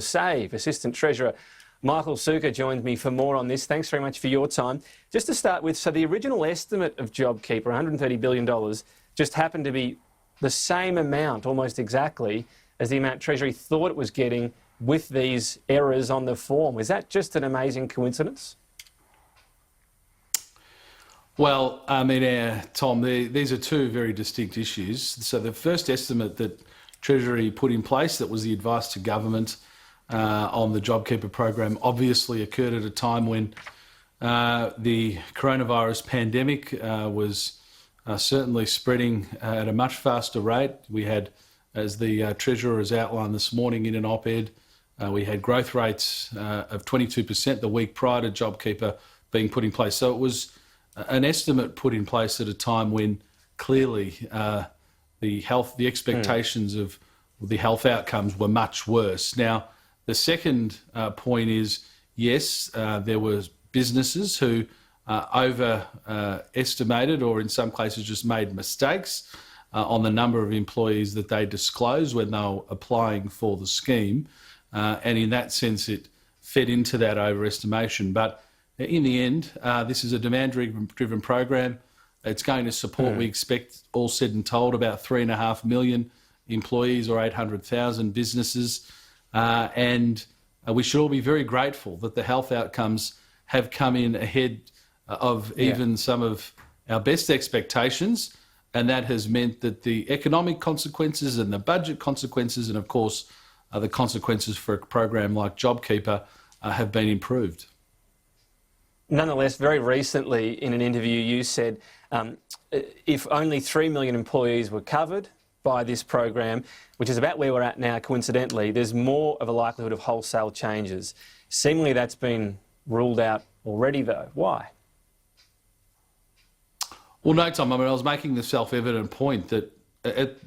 save. Assistant Treasurer Michael Suker joins me for more on this. Thanks very much for your time. Just to start with, so the original estimate of JobKeeper, $130 billion, just happened to be the same amount, almost exactly, as the amount Treasury thought it was getting with these errors on the form. Is that just an amazing coincidence? Well, I mean, Tom, these are two very distinct issues. So the first estimate that Treasury put in place, that was the advice to government on the JobKeeper program, obviously occurred at a time when the coronavirus pandemic was certainly spreading at a much faster rate. We had, as the Treasurer has outlined this morning in an op-ed, we had growth rates of 22% the week prior to JobKeeper being put in place. So it was an estimate put in place at a time when clearly the expectations of the health outcomes were much worse. Now, the second point is, yes, there were businesses who overestimated or in some cases just made mistakes on the number of employees that they disclosed when they were applying for the scheme. And in that sense, it fed into that overestimation. But in the end, this is a demand-driven program. It's going to support, we expect, all said and told, about 3.5 million employees or 800,000 businesses. And we should all be very grateful that the health outcomes have come in ahead of even some of our best expectations. And that has meant that the economic consequences and the budget consequences and, of course, the consequences for a program like JobKeeper have been improved. Nonetheless, very recently in an interview you said if only 3 million employees were covered by this program, which is about where we're at now, coincidentally, there's more of a likelihood of wholesale changes. Seemingly that's been ruled out already, though. Why? Well, no, Tom, I mean, I was making the self-evident point that at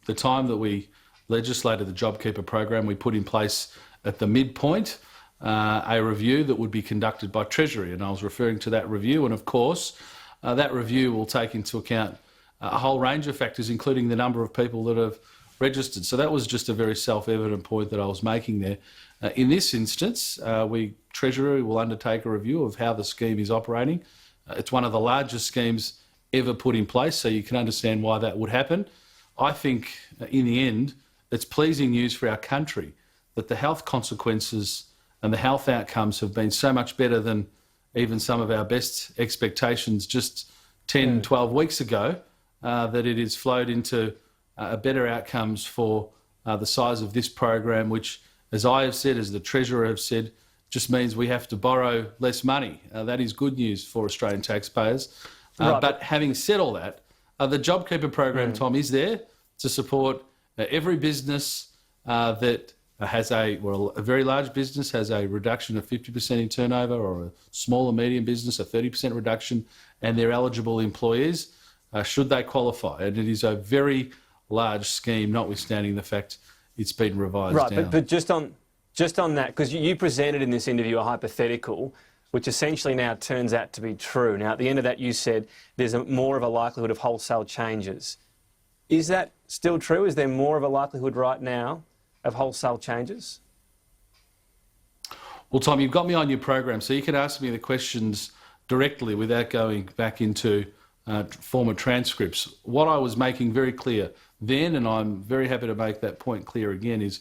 the time that we legislated the JobKeeper program, we put in place at the midpoint a review that would be conducted by Treasury, and I was referring to that review. And of course, that review will take into account a whole range of factors, including the number of people that have registered. So that was just a very self-evident point that I was making there. In this instance, Treasury will undertake a review of how the scheme is operating. It's one of the largest schemes ever put in place, so you can understand why that would happen. I think, in the end, it's pleasing news for our country that the health consequences and the health outcomes have been so much better than even some of our best expectations just 10, 12 weeks ago, that it has flowed into better outcomes for the size of this program, which, as I have said, as the Treasurer have said, just means we have to borrow less money. That is good news for Australian taxpayers. Right. But having said all that, the JobKeeper program, Tom, is there to support every business that has a very large business has a reduction of 50% in turnover, or a small or medium business a 30% reduction, and they're eligible employees should they qualify. And it is a very large scheme, notwithstanding the fact it's been revised down. Right, but just on that, because you presented in this interview a hypothetical, which essentially now turns out to be true. Now, at the end of that, you said there's more of a likelihood of wholesale changes. Is that still true? Is there more of a likelihood right now of wholesale changes? Well, Tom, you've got me on your program, so you can ask me the questions directly without going back into former transcripts. What I was making very clear then, and I'm very happy to make that point clear again, is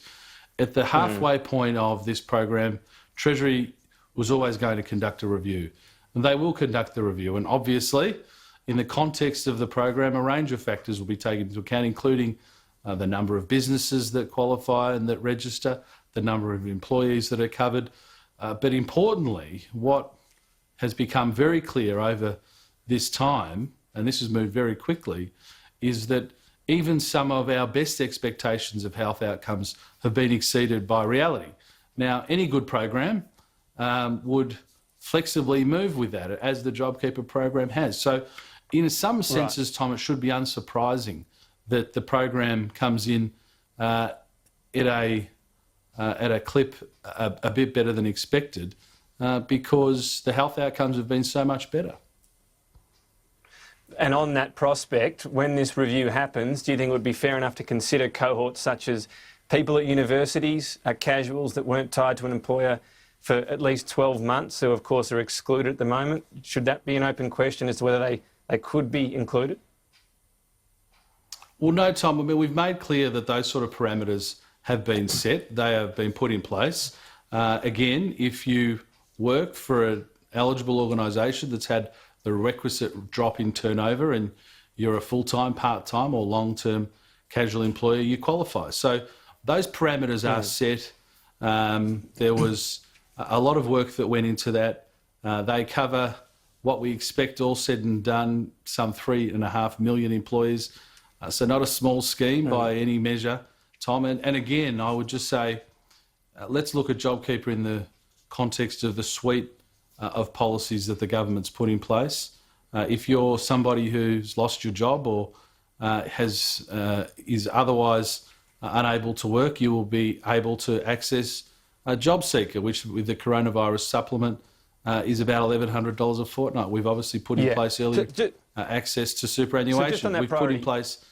at the halfway point of this program, Treasury was always going to conduct a review. And they will conduct the review. And obviously, in the context of the program, a range of factors will be taken into account, including the number of businesses that qualify and that register, the number of employees that are covered. But importantly, what has become very clear over this time, and this has moved very quickly, is that even some of our best expectations of health outcomes have been exceeded by reality. Now, any good program would flexibly move with that, as the JobKeeper program has. So in some senses, Tom, it should be unsurprising that the program comes in at a clip a bit better than expected because the health outcomes have been so much better. And on that prospect, when this review happens, do you think it would be fair enough to consider cohorts such as people at universities are casuals that weren't tied to an employer for at least 12 months, who of course are excluded at the moment. Should that be an open question as to whether they could be included? Well, no, Tom. I mean, we've made clear that those sort of parameters have been set. They have been put in place. Again, if you work for an eligible organisation that's had the requisite drop in turnover and you're a full-time, part-time or long-term casual employer, you qualify. So those parameters are set. There was a lot of work that went into that. They cover what we expect, all said and done, some 3.5 million employees. So not a small scheme by any measure, Tom. And again, I would just say, let's look at JobKeeper in the context of the suite of policies that the government's put in place. If you're somebody who's lost your job or is otherwise unable to work, you will be able to access a job seeker, which with the coronavirus supplement is about $1,100 a fortnight. We've obviously put in place early access to superannuation. We've put in place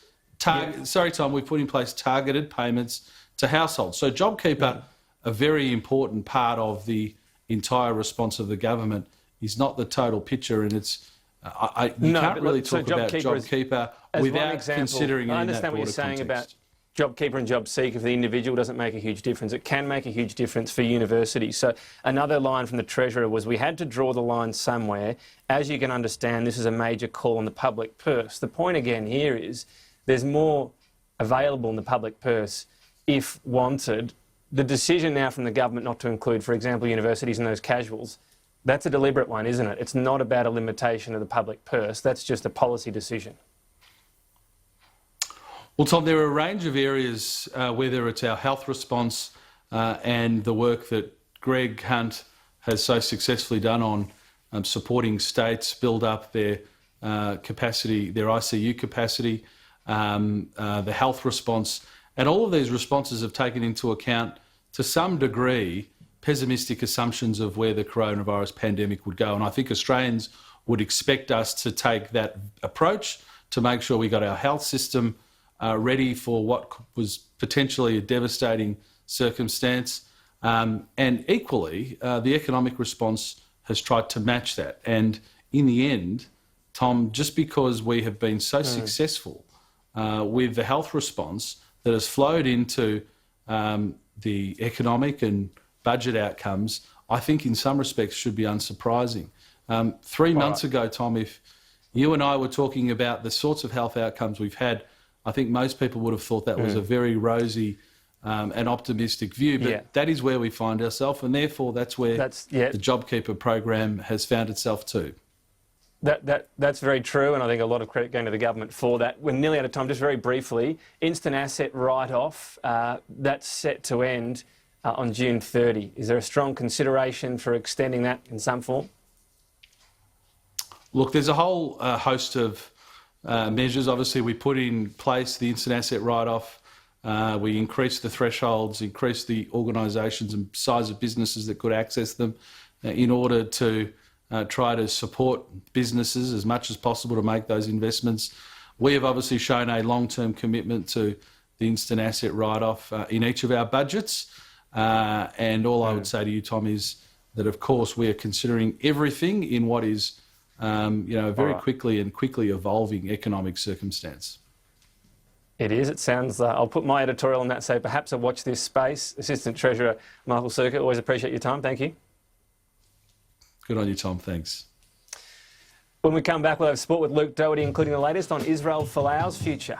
we've put in place targeted payments to households. So JobKeeper, a very important part of the entire response of the government, is not the total picture, and it's you can't really talk about JobKeeper without considering it in that broader context. I understand what you're saying about JobKeeper and JobSeeker. For the individual, doesn't make a huge difference. It can make a huge difference for universities. So another line from the Treasurer was, we had to draw the line somewhere. As you can understand, this is a major call on the public purse. The point again here is there's more available in the public purse if wanted. The decision now from the government not to include, for example, universities and those casuals, that's a deliberate one, isn't it? It's not about a limitation of the public purse. That's just a policy decision. Well, Tom, there are a range of areas, whether it's our health response and the work that Greg Hunt has so successfully done on supporting states build up their capacity, their ICU capacity, the health response. And all of these responses have taken into account, to some degree, pessimistic assumptions of where the coronavirus pandemic would go. And I think Australians would expect us to take that approach to make sure we got our health system ready for what was potentially a devastating circumstance. And equally, the economic response has tried to match that. And in the end, Tom, just because we have been so successful with the health response that has flowed into the economic and budget outcomes, I think in some respects should be unsurprising. 3 months ago, Tom, if you and I were talking about the sorts of health outcomes we've had, I think most people would have thought that was a very rosy and optimistic view, but that is where we find ourselves, and therefore that's where the JobKeeper program has found itself too. That's very true, and I think a lot of credit going to the government for that. We're nearly out of time. Just very briefly, instant asset write-off, that's set to end on June 30. Is there a strong consideration for extending that in some form? Look, there's a whole host of measures. Obviously, we put in place the instant asset write-off. We increased the thresholds, increased the organisations and size of businesses that could access them in order to try to support businesses as much as possible to make those investments. We have obviously shown a long-term commitment to the instant asset write-off in each of our budgets. And all I would say to you, Tom, is that, of course, we are considering everything in what is a very quickly evolving economic circumstance. It is. It sounds, I'll put my editorial on that, say perhaps I watch this space. Assistant Treasurer Michael Sukkar, always appreciate your time. Thank you. Good on you, Tom. Thanks. When we come back, we'll have sport with Luke Doherty, including the latest on Israel Folau's future.